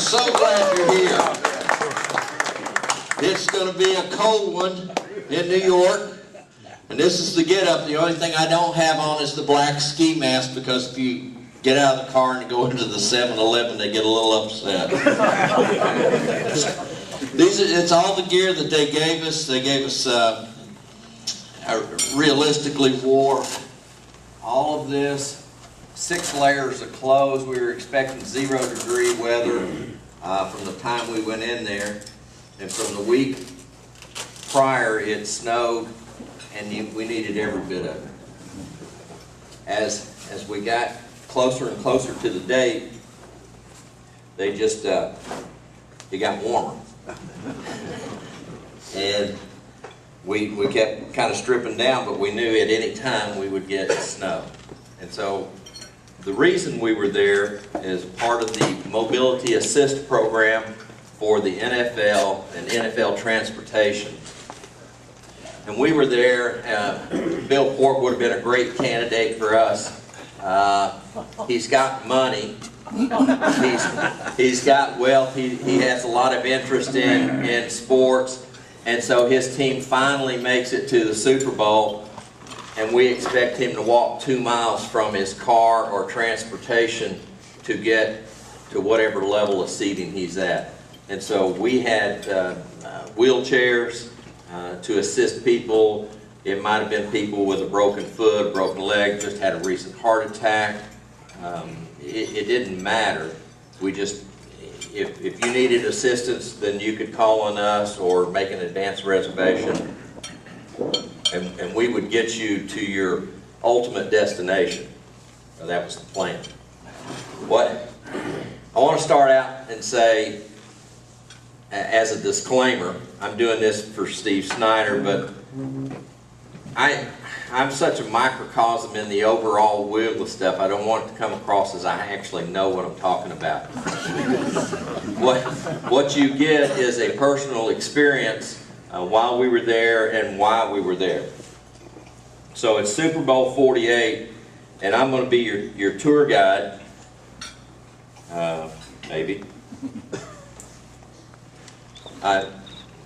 so glad you're here. It's going to be a cold one in New York. And this is the get-up. The only thing I don't have on is the black ski mask, because if you get out of the car and go into the 7-Eleven, they get a little upset. It's all the gear that they gave us. They gave us, realistically wore all of this, 6 layers of clothes. We were expecting 0-degree weather from the time we went in there. And from the week prior, it snowed, and we needed every bit of it. As we got closer and closer to the date, they just, it got warmer. And we kept kind of stripping down, but we knew at any time we would get snow. And so the reason we were there is part of the Mobility Assist program for the NFL and NFL transportation. And we were there. Bill Port would have been a great candidate for us. He's got money. He's got wealth. He has a lot of interest in sports. And so his team finally makes it to the Super Bowl. And we expect him to walk 2 miles from his car or transportation to get to whatever level of seating he's at. And so we had wheelchairs to assist people. It might have been people with a broken foot, broken leg, just had a recent heart attack. It didn't matter. We just, if you needed assistance, then you could call on us or make an advance reservation, and we would get you to your ultimate destination. So that was the plan. What I want to start out and say, as a disclaimer, I'm doing this for Steve Snyder, but I'm such a microcosm in the overall wheel of stuff. I don't want it to come across as I actually know what I'm talking about. What you get is a personal experience while we were there and why we were there. So it's Super Bowl 48, and I'm going to be your tour guide, maybe.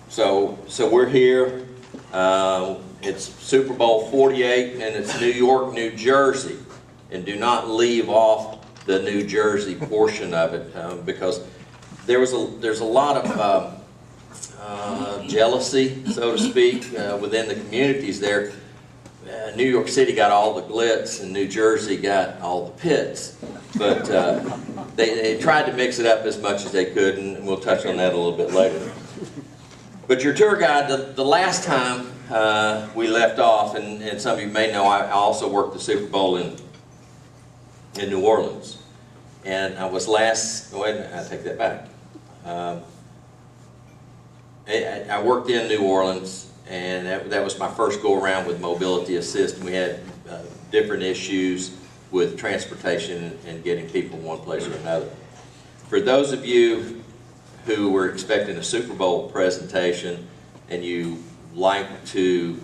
So we're here. It's Super Bowl 48, and it's New York, New Jersey. And do not leave off the New Jersey portion of it, because there's a lot of jealousy, so to speak, within the communities there. New York City got all the glitz, and New Jersey got all the pits. But they tried to mix it up as much as they could, and we'll touch on that a little bit later. But your tour guide, the last time we left off, and some of you may know, I also worked the Super Bowl in New Orleans. And I was I take that back. I worked in New Orleans, and that was my first go around with Mobility Assist. We had different issues with transportation and getting people one place or another. For those of you who were expecting a Super Bowl presentation and you like to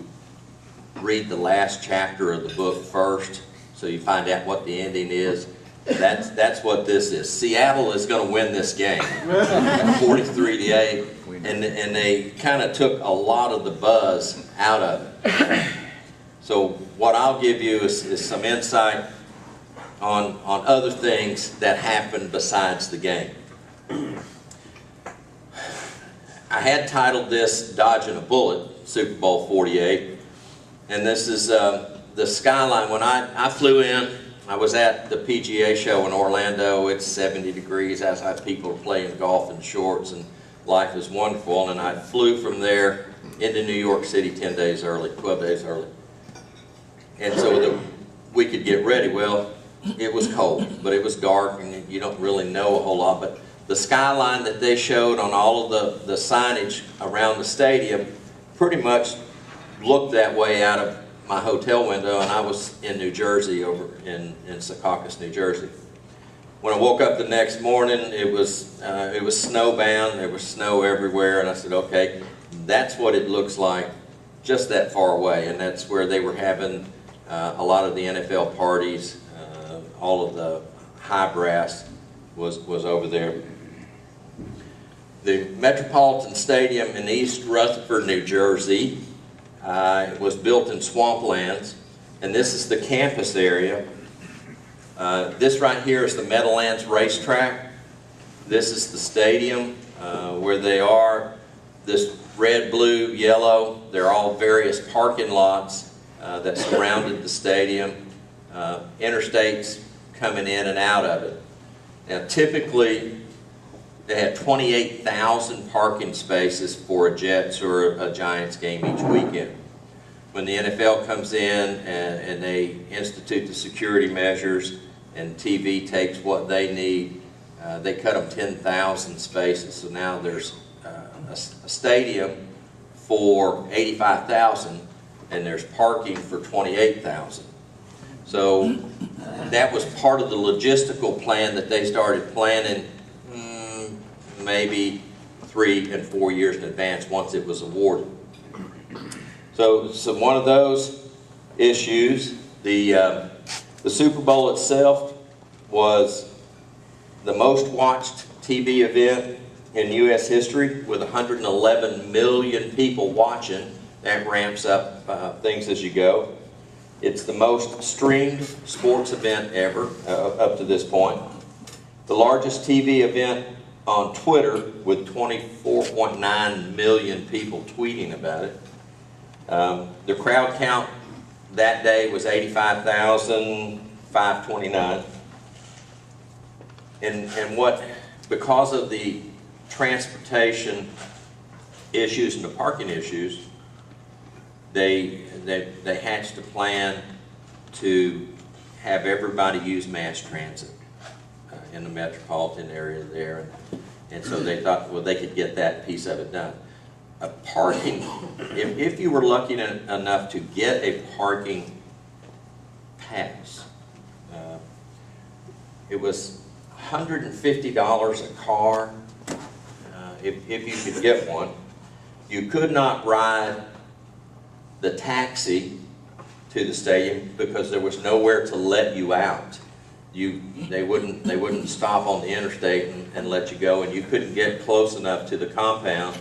read the last chapter of the book first so you find out what the ending is, that's what this is. Seattle is going to win this game 43-8, and they kind of took a lot of the buzz out of it. So what I'll give you is some insight on other things that happened besides the game. I had titled this Dodging a Bullet, Super Bowl 48, and this is the skyline. When I flew in, I was at the PGA show in Orlando. It's 70 degrees outside. People are playing golf in shorts, and life is wonderful. And I flew from there into New York City 10 days early, 12 days early. And so that we could get ready. Well, it was cold, but it was dark, and you don't really know a whole lot. But the skyline that they showed on all of the signage around the stadium pretty much looked that way out of my hotel window, and I was in New Jersey, over in Secaucus, New Jersey. When I woke up the next morning, it was snowbound. There was snow everywhere, and I said, okay, that's what it looks like just that far away. And that's where they were having a lot of the NFL parties. All of the high brass was over there. The Metropolitan Stadium in East Rutherford, New Jersey, it was built in swamplands, and this is the campus area. This right here is the Meadowlands Racetrack. This is the stadium where they are. This red, blue, yellow, they're all various parking lots that surrounded the stadium. Interstates coming in and out of it. Now typically they had 28,000 parking spaces for a Jets or a Giants game each weekend. When the NFL comes in and they institute the security measures and TV takes what they need, they cut them 10,000 spaces. So now there's a stadium for 85,000 and there's parking for 28,000. So that was part of the logistical plan that they started planning maybe 3 and 4 years in advance once it was awarded. So one of those issues, the Super Bowl itself was the most watched TV event in U.S. history with 111 million people watching. That ramps up things as you go. It's the most streamed sports event ever up to this point. The largest TV event on Twitter with 24.9 million people tweeting about it. The crowd count that day was 85,529. And what, because of the transportation issues and the parking issues, they hatched a plan to have everybody use mass transit in the metropolitan area there. And so they thought, well, they could get that piece of it done. Parking, if you were lucky enough to get a parking pass, it was $150 a car if you could get one. You could not ride the taxi to the stadium because there was nowhere to let you out. They wouldn't stop on the interstate and let you go, and you couldn't get close enough to the compound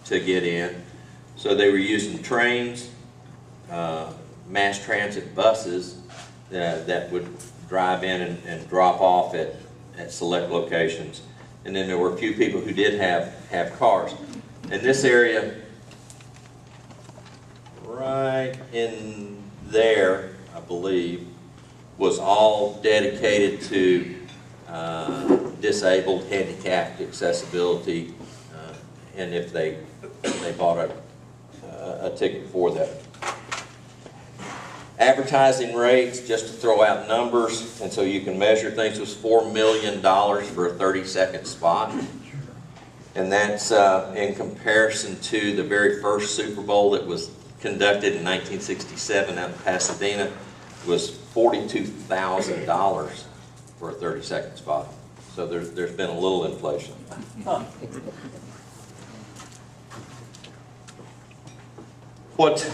to get in. So they were using trains, mass transit buses that would drive in and drop off at select locations. And then there were a few people who did have cars. In this area, right in there, I believe, was all dedicated to disabled, handicapped accessibility, and if they bought a ticket for that. Advertising rates, just to throw out numbers, and so you can measure things, was $4 million for a 30-second spot. And that's in comparison to the very first Super Bowl that was conducted in 1967 out in Pasadena, was $42,000 for a 30-second spot. So there's been a little inflation. What,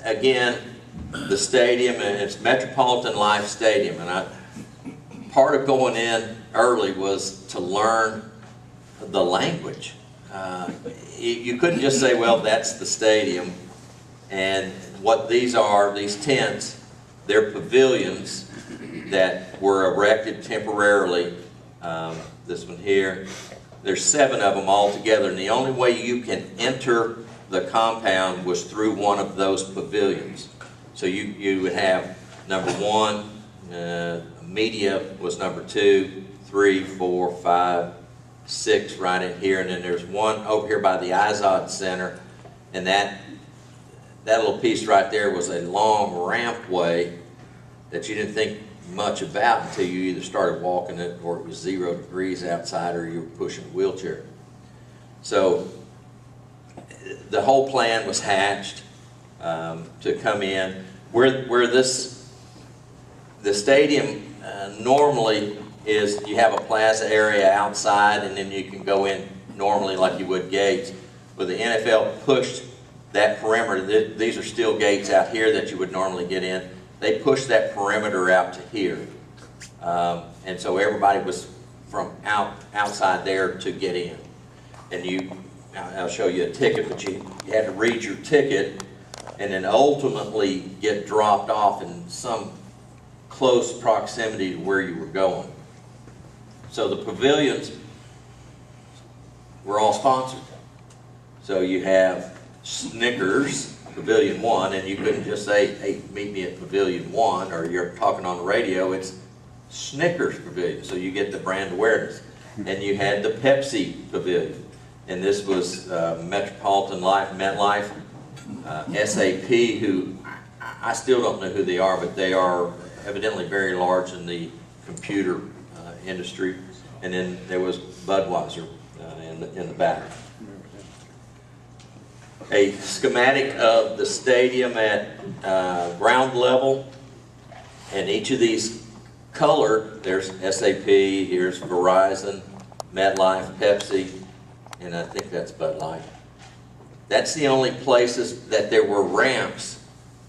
again, the stadium, and it's Metropolitan Life Stadium, and part of going in early was to learn the language. You couldn't just say, well, that's the stadium, and what these are, these tents, they're pavilions that were erected temporarily. This one here, there's 7 of them all together, and the only way you can enter the compound was through one of those pavilions. So you would have number 1, media was number 2, 3, 4, 5, 6 right in here, and then there's one over here by the Izod Center, and that little piece right there was a long rampway that you didn't think much about until you either started walking it or it was 0 degrees outside or you were pushing a wheelchair. So the whole plan was hatched to come in. Where the stadium normally is, you have a plaza area outside and then you can go in normally like you would gates. But the NFL pushed that perimeter. These are still gates out here that you would normally get in. They pushed that perimeter out to here. And so everybody was from outside there to get in. and I'll show you a ticket, but you had to read your ticket and then ultimately get dropped off in some close proximity to where you were going. So the pavilions were all sponsored. So you have Snickers, Pavilion 1, and you couldn't just say, hey, meet me at Pavilion 1, or you're talking on the radio, it's Snickers Pavilion, so you get the brand awareness. And you had the Pepsi Pavilion, and this was Metropolitan Life, MetLife, SAP, who I still don't know who they are, but they are evidently very large in the computer industry. And then there was Budweiser in the back. A schematic of the stadium at ground level, and each of these colored, there's SAP, here's Verizon, MetLife, Pepsi, and I think that's Bud Light. That's the only places that there were ramps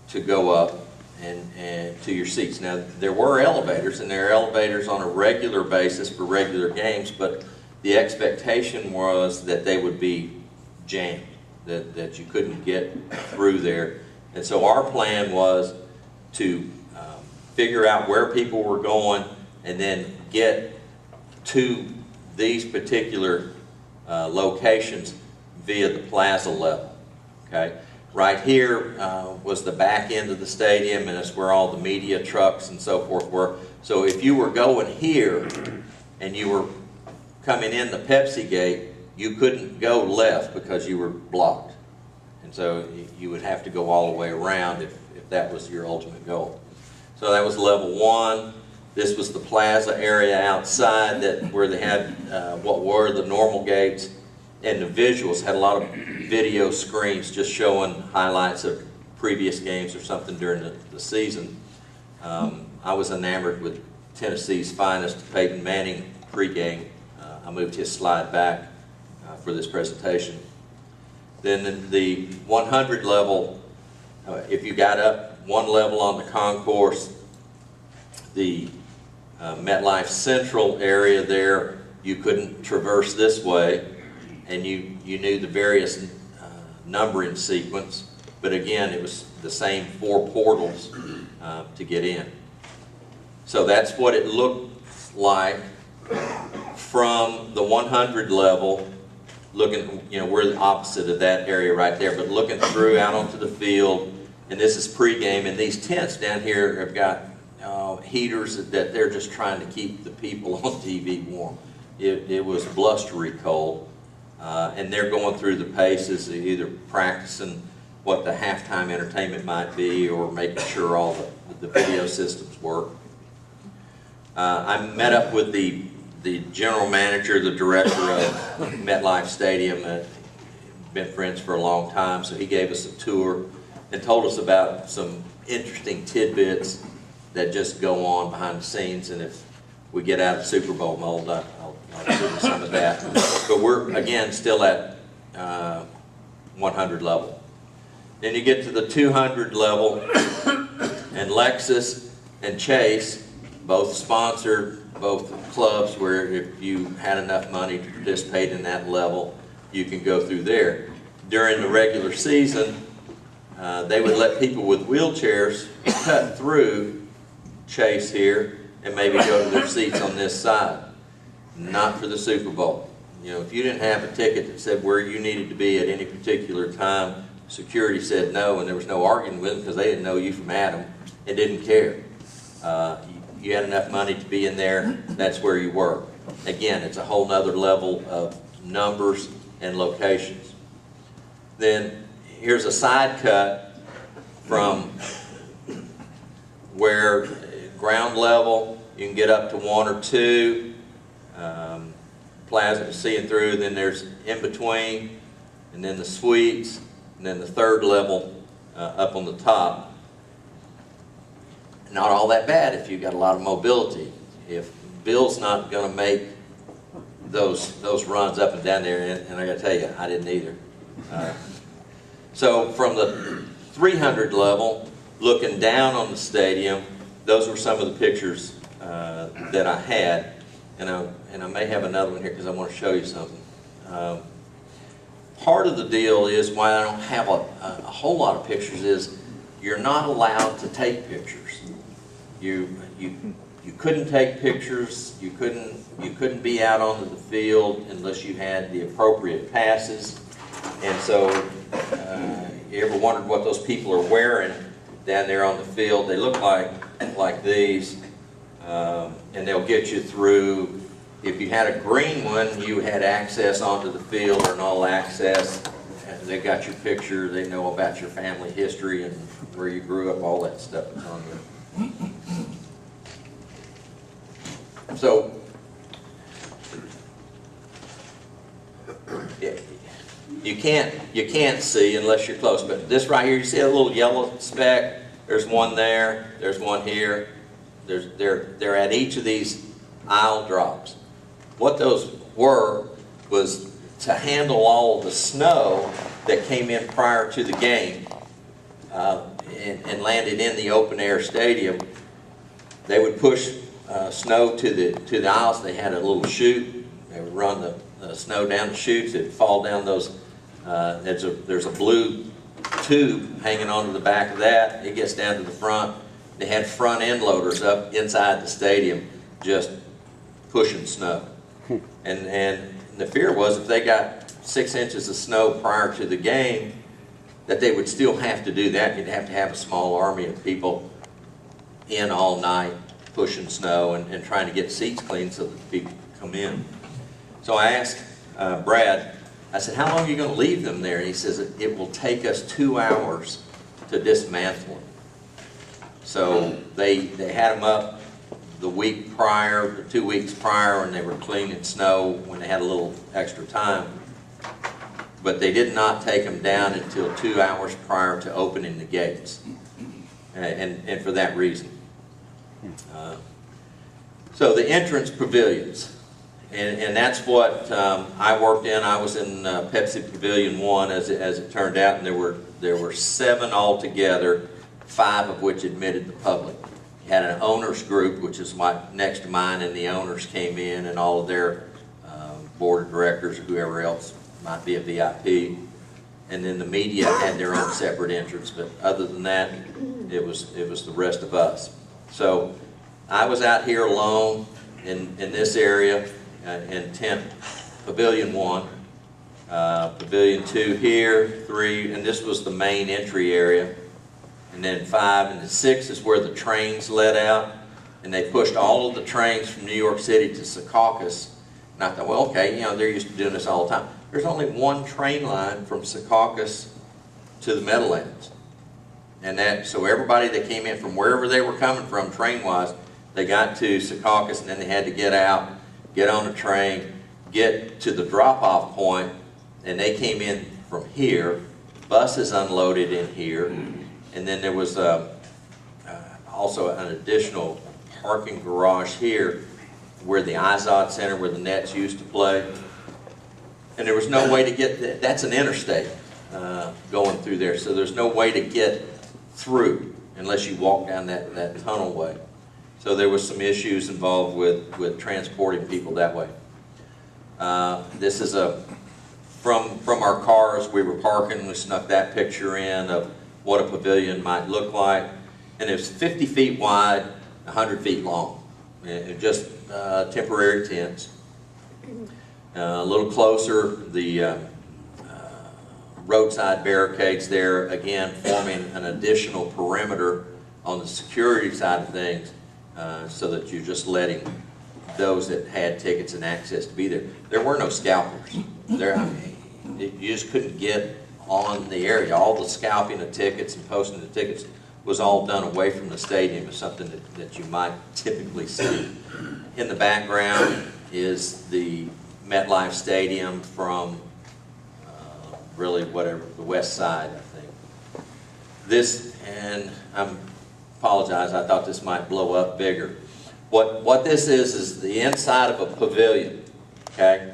to go up and to your seats. Now, there were elevators, and there are elevators on a regular basis for regular games, but the expectation was that they would be jammed, that you couldn't get through there. And so our plan was to figure out where people were going and then get to these particular locations via the plaza level. Okay, right here was the back end of the stadium, and it's where all the media trucks and so forth were. So if you were going here and you were coming in the Pepsi gate, you couldn't go left because you were blocked, and so you would have to go all the way around if that was your ultimate goal. So that was level 1. This was the plaza area outside where they had what were the normal gates, and the visuals had a lot of video screens just showing highlights of previous games or something during the season. I was enamored with Tennessee's finest, Peyton Manning, pregame. I moved his slide back for this presentation. Then the 100 level, if you got up one level on the concourse, the MetLife Central area there, you couldn't traverse this way, and you knew the various numbering sequence, but again, it was the same 4 portals to get in. So that's what it looked like from the 100 level, looking, we're the opposite of that area right there, but looking through out onto the field, and this is pregame, and these tents down here have got heaters that they're just trying to keep the people on TV warm. It was blustery cold, and they're going through the paces, either practicing what the halftime entertainment might be or making sure all the video systems work. I met up with the general manager, the director of MetLife Stadium, been friends for a long time, so he gave us a tour and told us about some interesting tidbits that just go on behind the scenes, and if we get out of Superbowl mold, I'll give you some of that. But we're, again, still at 100 level. Then you get to the 200 level, and Lexus and Chase both sponsor both clubs where if you had enough money to participate in that level, you can go through there. During the regular season, they would let people with wheelchairs cut through Chase here and maybe go to their seats on this side. Not for the Super Bowl. If you didn't have a ticket that said where you needed to be at any particular time, security said no, and there was no arguing with them because they didn't know you from Adam and didn't care. You had enough money to be in there, that's where you were. Again, it's a whole nother level of numbers and locations. Then here's a side cut from where ground level, you can get up to 1 or 2, plaza seeing through, then there's in between, and then the suites, and then the 3rd level up on the top. Not all that bad if you've got a lot of mobility. If Bill's not going to make those runs up and down there, and I got to tell you, I didn't either. So from the 300 level, looking down on the stadium, those were some of the pictures that I had, and I may have another one here because I want to show you something. part of the deal is why I don't have a whole lot of pictures is you're not allowed to take pictures. You couldn't take pictures. You couldn't be out onto the field unless you had the appropriate passes. And so, you ever wondered what those people are wearing down there on the field? They look like these, and they'll get you through. If you had a green one, you had access onto the field, or an all access. They got your picture. They know about your family history and where you grew up. All that stuff is on there. So, yeah, you can't see unless you're close. But this right here, you see a little yellow speck? There's one there. There's one here. They're at each of these aisle drops. What those were was to handle all of the snow that came in prior to the game and landed in the open air stadium. They would push snow to the aisles. They had a little chute. They would run the snow down the chutes. It'd fall down those. There's a blue tube hanging onto the back of that. It gets down to the front. They had front end loaders up inside the stadium just pushing snow. And the fear was if they got 6 inches of snow prior to the game, that they would still have to do that. You'd have to have a small army of people in all night pushing snow and trying to get seats clean so that people could come in. So I asked Brad, I said, how long are you going to leave them there? And he says, it will take us 2 hours to dismantle them. So they had them up the week prior, the 2 weeks prior, and they were cleaning snow when they had a little extra time. But they did not take them down until 2 hours prior to opening the gates, and for that reason. So the entrance pavilions, and that's what I worked in. I was in Pepsi Pavilion 1 as it turned out, and there were 7 altogether, 5 of which admitted the public. You had an owners group, which is next to mine, and the owners came in, and all of their board of directors or whoever else might be a VIP. And then the media had their own separate entrance, but other than that, it was the rest of us. So I was out here alone in this area in tent Pavilion 1, Pavilion 2 here, 3, and this was the main entry area. And then 5 and 6 is where the trains let out, and they pushed all of the trains from New York City to Secaucus. And I thought, well, okay, they're used to doing this all the time. There's only one train line from Secaucus to the Meadowlands. And so everybody that came in from wherever they were coming from train-wise, they got to Secaucus, and then they had to get out, get on a train, get to the drop-off point, and they came in from here. Buses unloaded in here, and then there was also an additional parking garage here where the Izod Center, where the Nets used to play. And there was no way to get, that's an interstate going through there, so there's no way to get through unless you walk down that tunnel way. So there was some issues involved with transporting people that way. This is from our cars. We were parking, we snuck that picture in of what a pavilion might look like. And it was 50 feet wide, 100 feet long. And just temporary tents. A little closer, the roadside barricades there, again, forming an additional perimeter on the security side of things, so that you're just letting those that had tickets and access to be there. There were no scalpers. You just couldn't get on the area. All the scalping of tickets and posting the tickets was all done away from the stadium. It's something that you might typically see. In the background is the MetLife Stadium from really whatever, the west side, I think. This, and I apologize, I thought this might blow up bigger. What this is the inside of a pavilion, okay?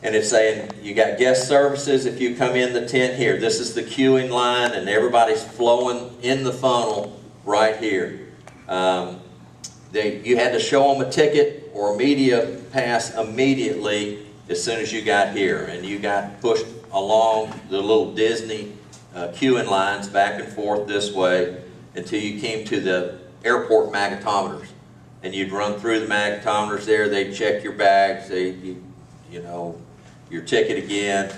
And it's saying you got guest services if you come in the tent here. This is the queuing line, and everybody's flowing in the funnel right here. You had to show them a ticket or a media pass immediately as soon as you got here, and you got pushed along the little Disney queuing lines back and forth this way until you came to the airport magnetometers. And you'd run through the magnetometers there, they'd check your bags, you know, your ticket again.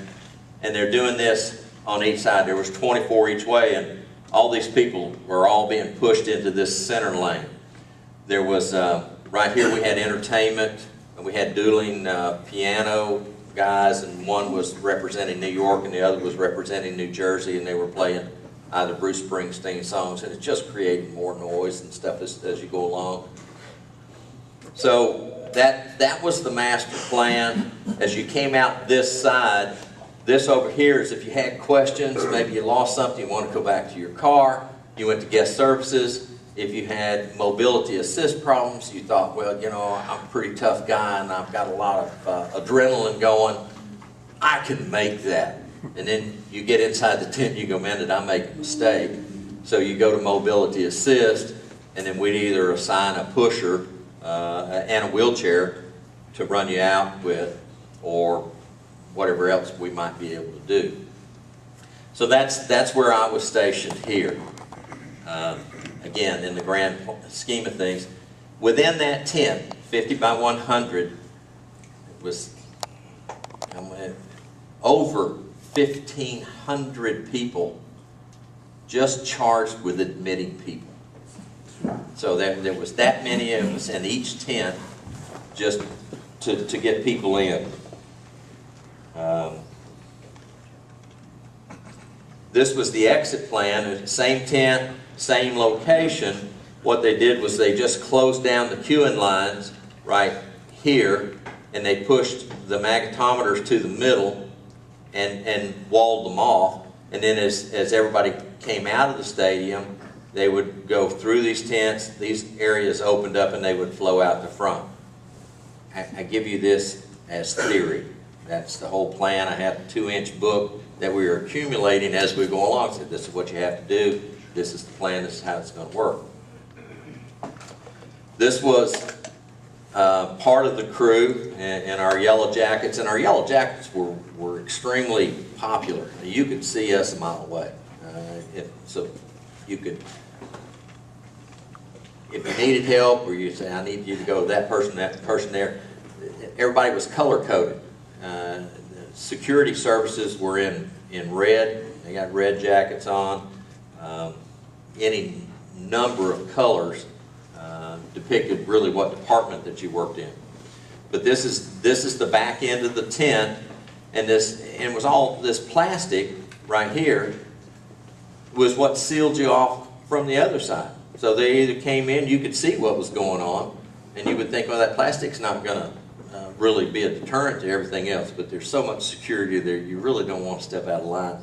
And they're doing this on each side. There was 24 each way, and all these people were all being pushed into this center lane. There was, right here we had entertainment, and we had dueling piano guys, and one was representing New York and the other was representing New Jersey, and they were playing either Bruce Springsteen songs, and it's just creating more noise and stuff as you go along. So that was the master plan. As you came out this side, this over here is if you had questions, maybe you lost something, you want to go back to your car, you went to guest services. If you had mobility assist problems, you thought, well, you know, I'm a pretty tough guy and I've got a lot of adrenaline going, I can make that. And then you get inside the tent and you go, man, did I make a mistake? So you go to mobility assist, and then we'd either assign a pusher and a wheelchair to run you out with, or whatever else we might be able to do. So that's where I was stationed here. Again, in the grand scheme of things, within that tent, 50 by 100, it was over 1,500 people just charged with admitting people. So there was that many of us in each tent just to get people in. This was the exit plan, same tent, same location. What they did was they just closed down the queuing lines right here, and they pushed the magnetometers to the middle and walled them off. And then as everybody came out of the stadium, they would go through these tents, these areas opened up, and they would flow out the front. I give you this as theory. That's the whole plan. I have a 2-inch book that we are accumulating as we go along. So this is what you have to do. This is the plan. This is how it's going to work. This was part of the crew in our yellow jackets, and our yellow jackets were extremely popular. You could see us a mile away. So you could, if you needed help, or you say, I need you to go to that person there, everybody was color-coded. Security services were in red. They got red jackets on. Any number of colors depicted really what department that you worked in. But this is the back end of the tent, and it was all this plastic right here was what sealed you off from the other side. So they either came in, you could see what was going on, and you would think, well, that plastic's not going to really be a deterrent to everything else, but there's so much security there, you really don't want to step out of line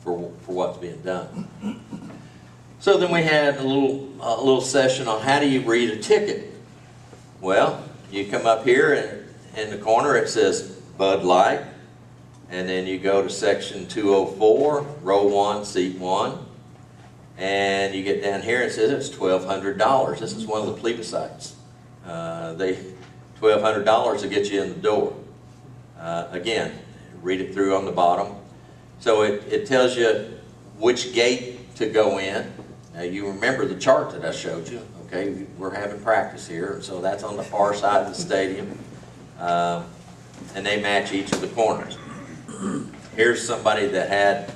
for what's being done. So then we had a little session on how do you read a ticket. Well, you come up here, and in the corner it says Bud Light, and then you go to section 204, row 1, seat 1, and you get down here and it says it's $1,200. This is one of the plebiscites. $1,200 to get you in the door. Again, read it through on the bottom. So it tells you which gate to go in. Now you remember the chart that I showed you. Okay, we're having practice here, so that's on the far side of the stadium, and they match each of the corners. Here's somebody that had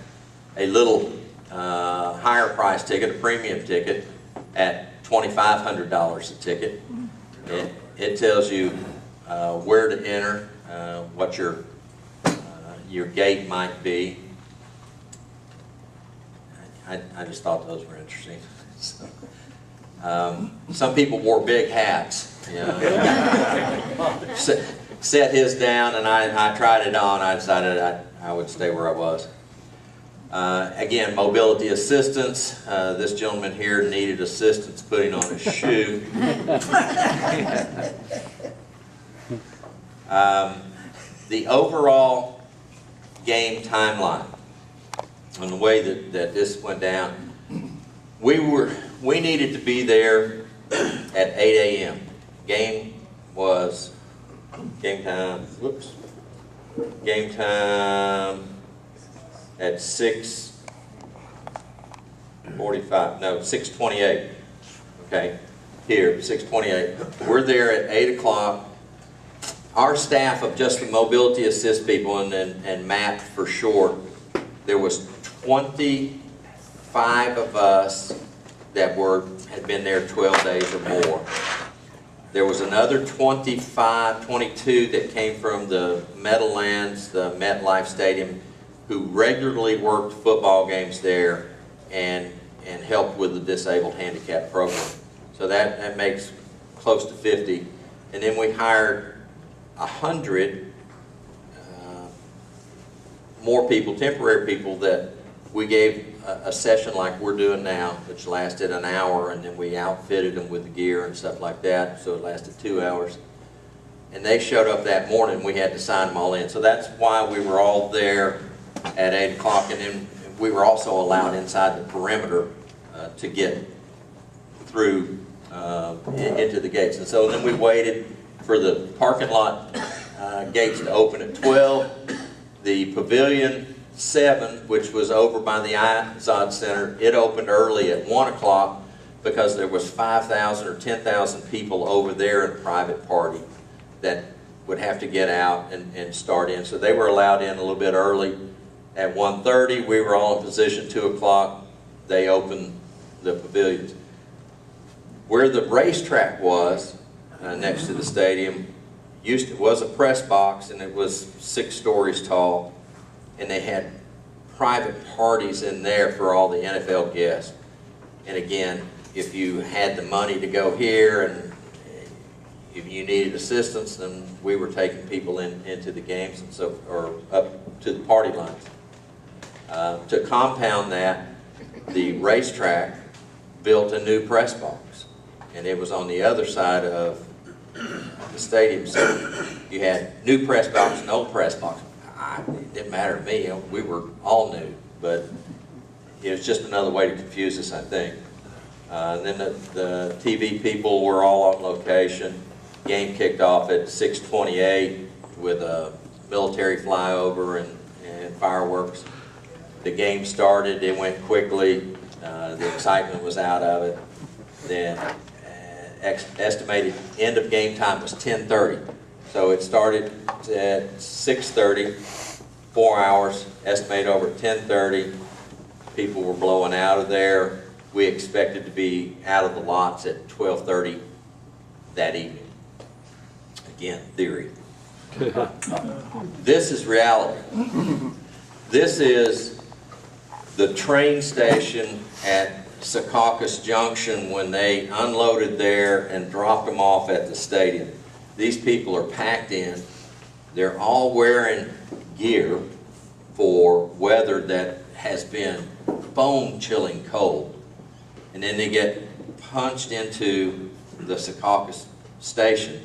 a little higher price ticket, a premium ticket, at $2,500 a ticket. It tells you where to enter, what your gate might be. I just thought those were interesting. So, some people wore big hats. You know. Set his down, and I tried it on. I decided I would stay where I was. Again, mobility assistance. This gentleman here needed assistance putting on his shoe. The overall game timeline, and the way that this went down, we needed to be there at 8 a.m. Game was Game time, whoops. Game time at 6:45, no, 6:28. Okay, here, 6:28. We're there at 8 o'clock. Our staff of just the mobility assist people and MAP for short, there was 25 of us that had been there 12 days or more. There was another 22 that came from the Meadowlands, the MetLife Stadium, who regularly worked football games there and helped with the disabled handicap program. So that makes close to 50. And then we hired 100 more people, temporary people, that we gave a session like we're doing now, which lasted an hour, and then we outfitted them with the gear and stuff like that, so it lasted 2 hours. And they showed up that morning. We had to sign them all in. So that's why we were all there at 8 o'clock, and then we were also allowed inside the perimeter to get through into the gates. And so then we waited for the parking lot gates to open at 12. The Pavilion 7, which was over by the Izod Center, it opened early at 1 o'clock because there was 5,000 or 10,000 people over there in a private party that would have to get out and start in. So they were allowed in a little bit early. At 1:30, we were all in position. 2 o'clock, they opened the pavilions. Where the racetrack was, next to the stadium, was a press box, and it was 6 stories tall, and they had private parties in there for all the NFL guests. And again, if you had the money to go here and if you needed assistance, then we were taking people into the games and so, or up to the party lines. To compound that, the racetrack built a new press box, and it was on the other side of the stadium. So you had new press box and old press box. It didn't matter to me. We were all new, but it was just another way to confuse us, I think. And then the TV people were all on location. Game kicked off at 6:28 with a military flyover and fireworks. The game started. It went quickly. The excitement was out of it. Then estimated end of game time was 10:30. So it started at 6:30, 4 hours, estimated over at 10:30. People were blowing out of there. We expected to be out of the lots at 12:30 that evening. Again, theory. This is reality. This is the train station at Secaucus Junction when they unloaded there and dropped them off at the stadium. These people are packed in. They're all wearing gear for weather that has been bone-chilling cold. And then they get punched into the Secaucus station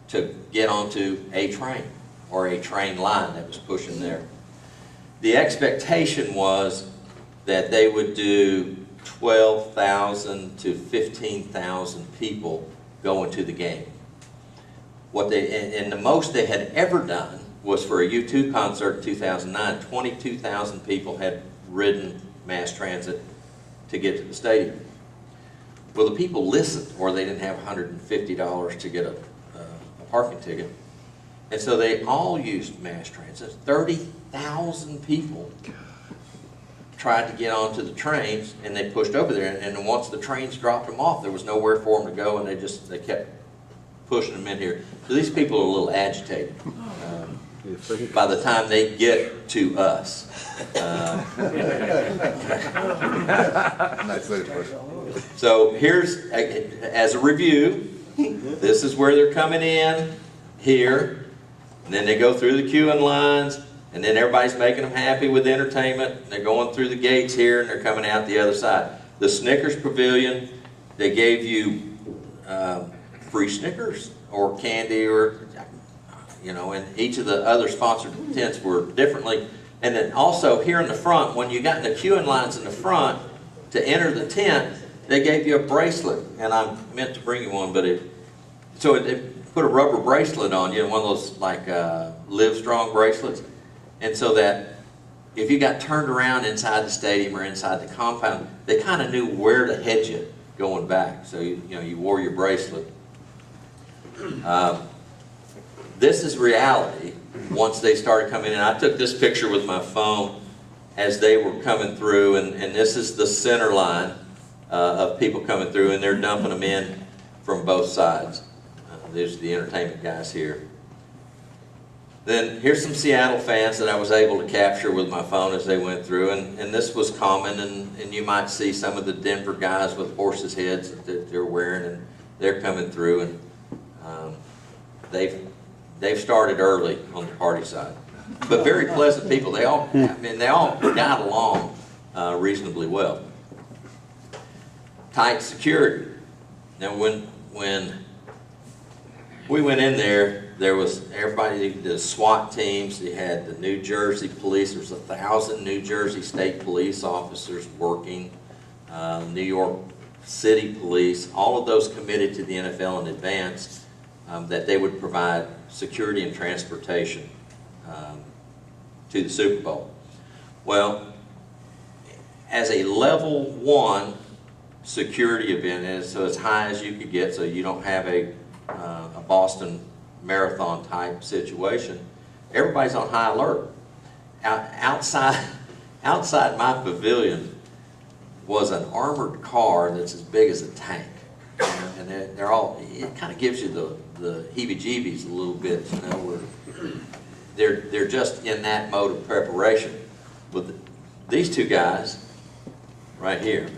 to get onto a train or a train line that was pushing there. The expectation was that they would do 12,000 to 15,000 people going to the game. And the most they had ever done was for a U2 concert in 2009. 22,000 people had ridden mass transit to get to the stadium. Well, the people listened, or they didn't have $150 to get a parking ticket. And so they all used mass transit. 30,000 people tried to get onto the trains, and they pushed over there. And once the trains dropped them off, there was nowhere for them to go, and they kept pushing them in here. So these people are a little agitated by the time they get to us. So here's, as a review, this is where they're coming in here, and then they go through the queuing lines, and then everybody's making them happy with entertainment. They're going through the gates here, and they're coming out the other side. The Snickers Pavilion, they gave you free Snickers or candy, or and each of the other sponsored tents were differently. And then also here in the front, when you got in the queuing lines in the front to enter the tent, they gave you a bracelet, and I meant to bring you one, but put a rubber bracelet on you, one of those like Live Strong bracelets, and so that if you got turned around inside the stadium or inside the compound, they kind of knew where to head you going back. So you wore your bracelet. This is reality once they started coming in. I took this picture with my phone as they were coming through, and this is the center line of people coming through, and they're dumping them in from both sides. There's the entertainment guys here. Then here's some Seattle fans that I was able to capture with my phone as they went through, and this was common, and you might see some of the Denver guys with horses' heads that they're wearing, and they're coming through, and they've started early on the party side. But very pleasant people. They all got along reasonably well. Tight security. Now when we went in there was everybody, the SWAT teams, you had the New Jersey police, there's 1,000 New Jersey State police officers working, New York City police, all of those committed to the NFL in advance, that they would provide security and transportation to the Super Bowl. Well, as a level 1 security event, so as high as you could get, so you don't have a Boston Marathon type situation, everybody's on high alert. Outside my pavilion was an armored car that's as big as a tank, and they're all, it kind of gives you the heebie-jeebies a little bit, where they're just in that mode of preparation. With these two guys right here,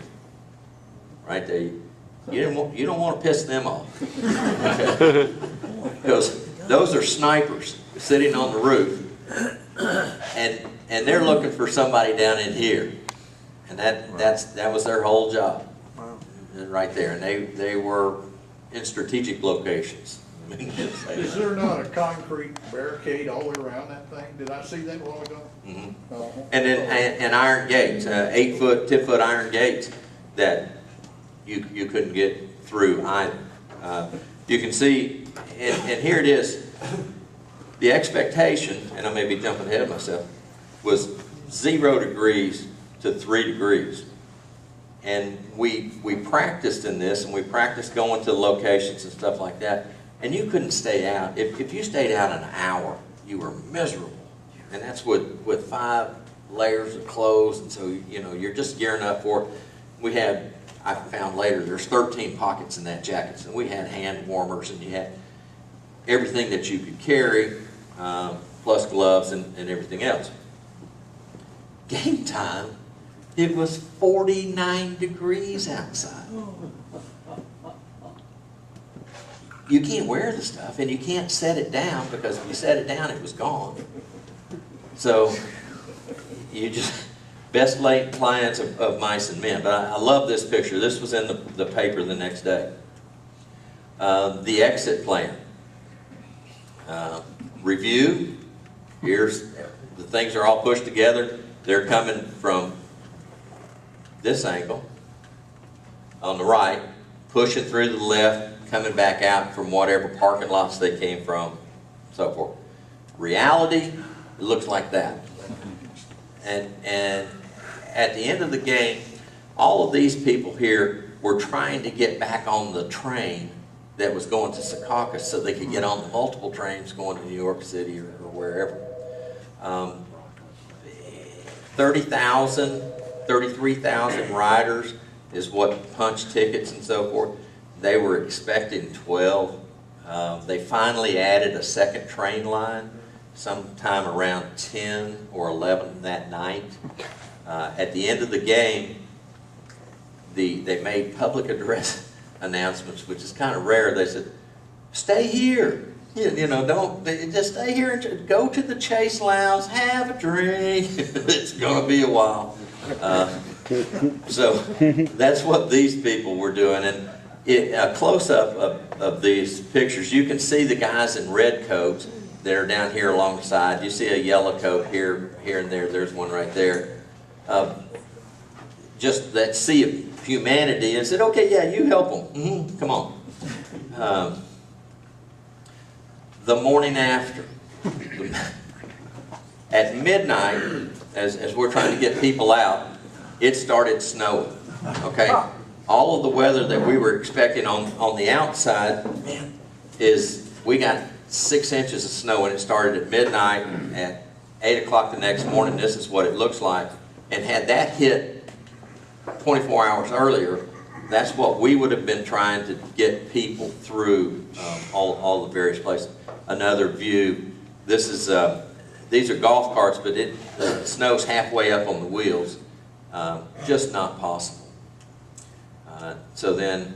right there, you don't want to piss them off, because those are snipers sitting on the roof, and they're looking for somebody down in here, and that was their whole job, right there, and they were in strategic locations. Is there not a concrete barricade all the way around that thing? Did I see that a while ago? Mm-hmm. And then and iron gates, 8-foot, 10-foot iron gates that you couldn't get through either. You can see, and here it is, the expectation, and I may be jumping ahead of myself, was 0 degrees to 3 degrees. And we practiced in this, and we practiced going to locations and stuff like that, and you couldn't stay out. If you stayed out an hour, you were miserable. And that's with 5 layers of clothes, and so you're just gearing up for it. I found later, there's 13 pockets in that jacket, and we had hand warmers, and you had everything that you could carry, plus gloves and everything else. Game time, it was 49 degrees outside. You can't wear the stuff, and you can't set it down, because if you set it down, it was gone. So you just, best laid plans of mice and men. But I love this picture. This was in the paper the next day. The exit plan. Review. Here's, the things are all pushed together. They're coming from this angle on the right, pushing through to the left, coming back out from whatever parking lots they came from, so forth. Reality, it looks like that. And at the end of the game, all of these people here were trying to get back on the train that was going to Secaucus so they could get on the multiple trains going to New York City or wherever. 30,000, 33,000 riders is what punched tickets and so forth. They were expecting 12. They finally added a second train line sometime around 10 or 11 that night. At the end of the game, they made public address announcements, which is kind of rare. They said, "Stay here. Don't just stay here and go to the Chase Lounge, have a drink. It's going to be a while." So that's what these people were doing. And a close-up of these pictures, you can see the guys in red coats that are down here alongside. You see a yellow coat here and there. There's one right there. Just that sea of humanity, and said, "Okay, yeah, you help them. Come on." The morning after, at midnight, as we're trying to get people out, it started snowing, okay? All of the weather that we were expecting on the outside is, we got 6 inches of snow, and it started at midnight. At 8 o'clock the next morning, this is what it looks like. And had that hit 24 hours earlier, that's what we would have been trying to get people through all the various places. Another view, this is, these are golf carts, but the snow's halfway up on the wheels. Just not possible. So then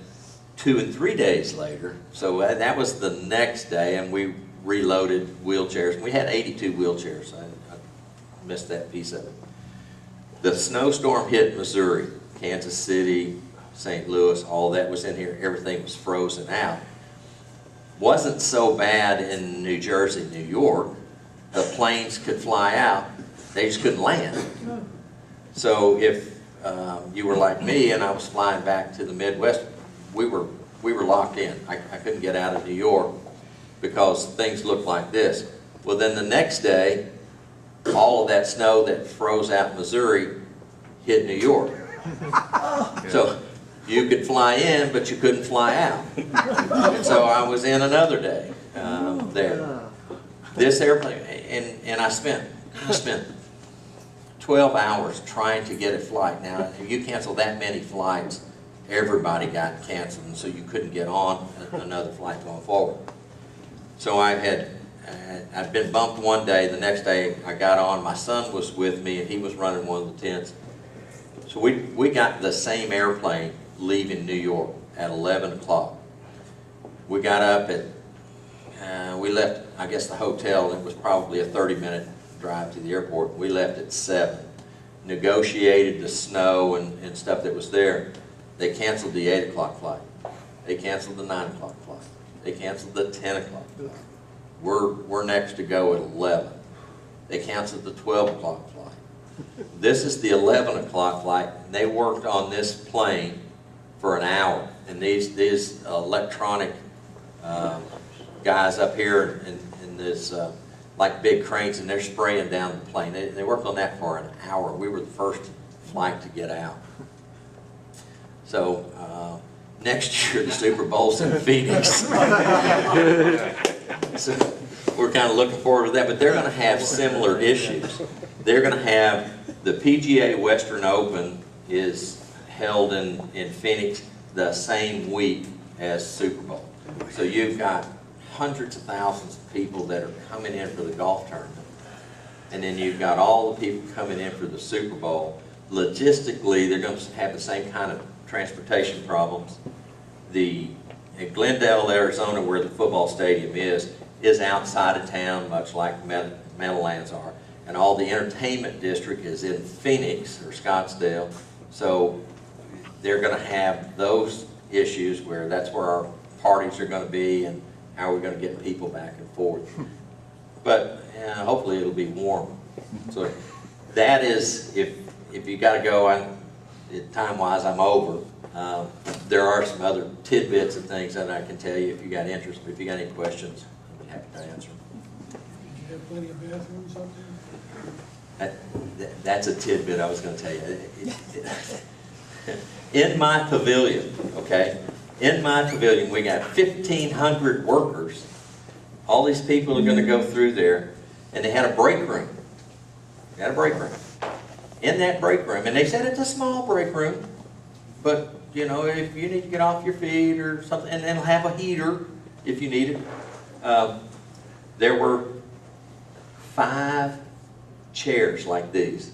2 and 3 days later, so that was the next day, and we reloaded wheelchairs. We had 82 wheelchairs. I missed that piece of it. The snowstorm hit Missouri, Kansas City, St. Louis, all that was in here. Everything was frozen out. Wasn't so bad in New Jersey, New York. The planes could fly out. They just couldn't land. So if you were like me and I was flying back to the Midwest, we were locked in. I couldn't get out of New York because things looked like this. Well, then the next day, all of that snow that froze out Missouri hit New York. So you could fly in, but you couldn't fly out. And so I was in another day there. This airplane, and I spent 12 hours trying to get a flight. Now, if you cancel that many flights, everybody got canceled, and so you couldn't get on another flight going forward. So I'd been bumped one day. The next day I got on. My son was with me, and he was running one of the tents. So we got the same airplane leaving New York at 11 o'clock. We got up at, we left, I guess, the hotel. It was probably a 30-minute drive to the airport. We left at 7. Negotiated the snow and stuff that was there. They canceled the 8 o'clock flight. They canceled the 9 o'clock flight. They canceled the 10 o'clock flight. We're next to go at 11. They canceled the 12 o'clock flight. This is the 11 o'clock flight, and they worked on this plane for an hour. And these electronic guys up here in this like big cranes, and they're spraying down the plane. They worked on that for an hour. We were the first flight to get out. So next year the Super Bowl's in Phoenix. So we're kind of looking forward to that, but they're going to have similar issues. They're going to have the PGA Western Open is held in Phoenix the same week as Super Bowl. So you've got hundreds of thousands of people that are coming in for the golf tournament. And then you've got all the people coming in for the Super Bowl. Logistically, they're going to have the same kind of transportation problems. In Glendale, Arizona, where the football stadium is outside of town, much like Meadowlands are. And all the entertainment district is in Phoenix or Scottsdale. So they're going to have those issues where that's where our parties are going to be, and how we're going to get people back and forth. But hopefully it'll be warm. So that is, if you got to go, time-wise I'm over. There are some other tidbits and things that I can tell you if you got interest. But if you got any questions, I'd be happy to answer them. Did you have plenty of bathrooms up there? That's a tidbit I was going to tell you. In my pavilion, okay, in my pavilion we got 1,500 workers. All these people are going to go through there, and they had a break room. They had a break room. In that break room, and they said it's a small break room, but you know, if you need to get off your feet or something, and it'll have a heater if you need it. There were 5 chairs like these,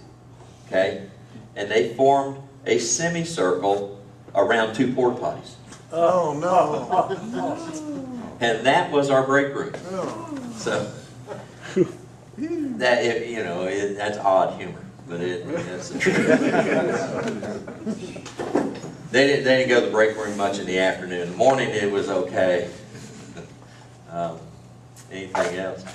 okay? And they formed a semicircle around 2 porta potties. Oh, no. And that was our break room. So, that, you know, that's odd humor, but that's the truth. They didn't go to the break room much in the afternoon. In the morning it was okay. Anything else?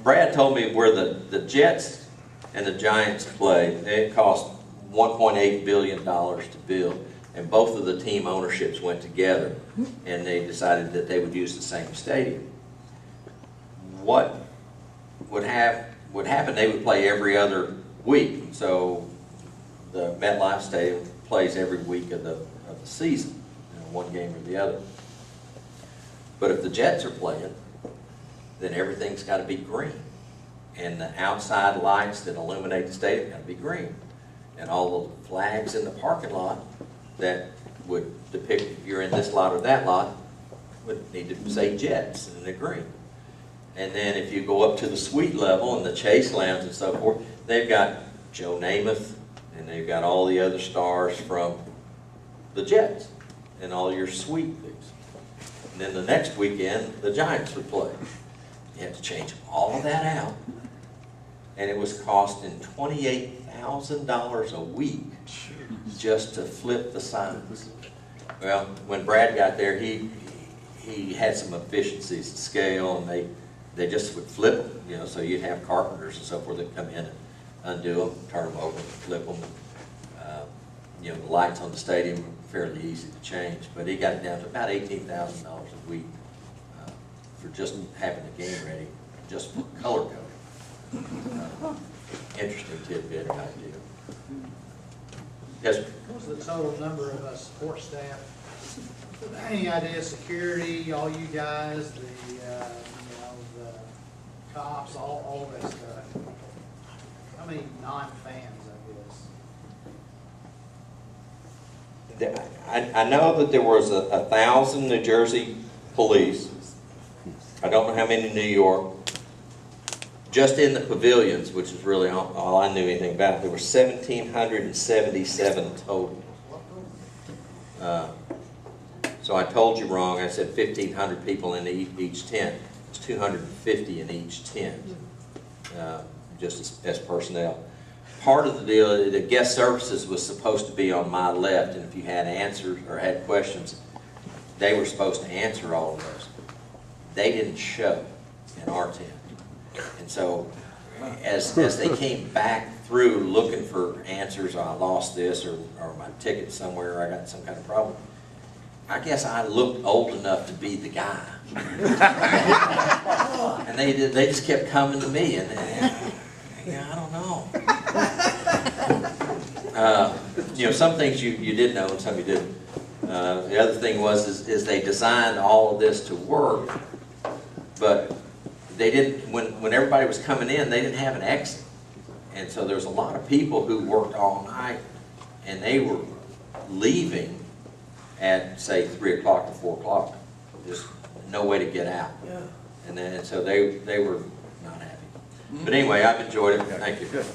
Brad told me where the Jets and the Giants play, it cost $1.8 billion to build, and both of the team ownerships went together, and they decided that they would use the same stadium. what would happen, they would play every other week. So the MetLife Stadium plays every week of the season, one game or the other. But if the Jets are playing, then everything's got to be green. And the outside lights that illuminate the stadium got to be green. And all the flags in the parking lot that would depict if you're in this lot or that lot would need to say Jets and they're green. And then if you go up to the suite level and the Chase Lounge and so forth, they've got Joe Namath and they've got all the other stars from the Jets and all your suite things. And then the next weekend, the Giants would play. You had to change all of that out. And it was costing $28,000 a week just to flip the signs. Well, when Brad got there, he had some efficiencies to scale, and they just would flip them, you know, so you'd have carpenters and so forth that come in and undo them, turn them over, flip them. You know, the lights on the stadium were fairly easy to change, but he got it down to about $18,000 a week for just having the game ready, just for color coding. Interesting tidbit idea. Yes, sir. What was the total number of support staff? Any idea, security, all you guys, the, the cops, all that stuff? How many non-fans, I know that there was 1,000 New Jersey police. I don't know how many in New York. Just in the pavilions, which is really all I knew anything about, there were 1,777 total. So I told you wrong. I said 1,500 people in each tent. It's 250 in each tent, just as personnel. Part of the deal, the guest services was supposed to be on my left, and if you had answers or had questions, they were supposed to answer all of those. They didn't show in our tent. And so as they came back through looking for answers, I lost this, or my ticket somewhere, or I got some kind of problem, I guess I looked old enough to be the guy. And they just kept coming to me, and yeah, I don't know. You know, some things you did know and some you didn't. The other thing was they designed all of this to work, but they didn't, when everybody was coming in, they didn't have an exit. And so there's a lot of people who worked all night, and they were leaving at, say, 3 o'clock to 4 o'clock. Just no way to get out. Yeah. And so they were not happy. But anyway, I've enjoyed it. Thank you. Good.